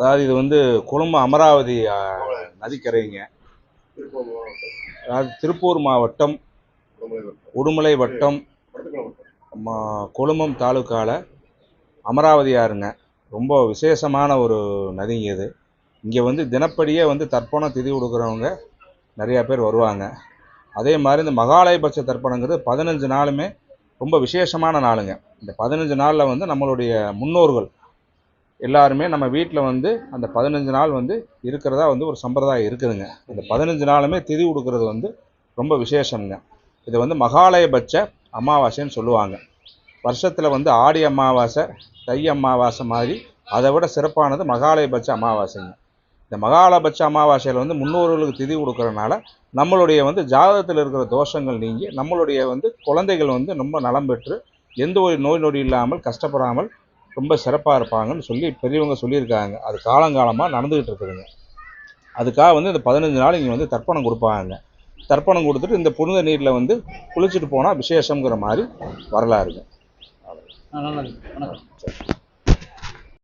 அதாவது இது வந்து கொழும்பு அமராவதி நதிக்கரைங்க. அதாவது திருப்பூர் மாவட்டம் உடுமலை வட்டம் கொழுமம் தாலுக்காவில் அமராவதி ஆறுங்க. ரொம்ப விசேஷமான ஒரு நதிங்க இது. இங்கே வந்து தினப்படியே வந்து தர்ப்பணம் திதி கொடுக்குறவங்க நிறையா பேர் வருவாங்க. அதே மாதிரி இந்த மகாலயபட்ச தர்ப்பணங்கிறது 15 நாளுமே ரொம்ப விசேஷமான நாளுங்க. இந்த 15 நாளில் வந்து நம்மளுடைய முன்னோர்கள் எல்லாருமே நம்ம வீட்டில் வந்து அந்த 15 நாள் வந்து இருக்கிறதா வந்து ஒரு சம்பிரதாயம் இருக்குதுங்க. இந்த 15 நாளுமே திதி கொடுக்கறது வந்து ரொம்ப விசேஷம்ங்க. இது வந்து மகாலயபட்ச அமாவாசைன்னு சொல்லுவாங்க. வருஷத்தில் வந்து ஆடி அமாவாசை, தை அமாவாசை மாதிரி அதை விட சிறப்பானது மகாலயபட்ச அமாவாசைங்க. இந்த மகாலயபட்ச அமாவாசையில் வந்து முன்னோர்களுக்கு திதி கொடுக்கறதுனால நம்மளுடைய வந்து ஜாதகத்தில் இருக்கிற தோஷங்கள் நீங்கி நம்மளுடைய வந்து குழந்தைகள் வந்து ரொம்ப நலம் பெற்று எந்த ஒரு நோய் நொடி இல்லாமல் கஷ்டப்படாமல் ரொம்ப சிறப்பாக இருப்பாங்கன்னு சொல்லி பெரியவங்க சொல்லியிருக்காங்க. அது காலங்காலமாக நடந்துக்கிட்டு இருக்குதுங்க. அதுக்காக வந்து இந்த 15 நாள் இங்கே வந்து தர்ப்பணம் கொடுப்பாங்க. தர்ப்பணம் கொடுத்துட்டு இந்த புனித நீரில் வந்து குளிச்சுட்டு போனால் விசேஷங்கிற மாதிரி வரலாறுங்க. நல்லது. வணக்கம்.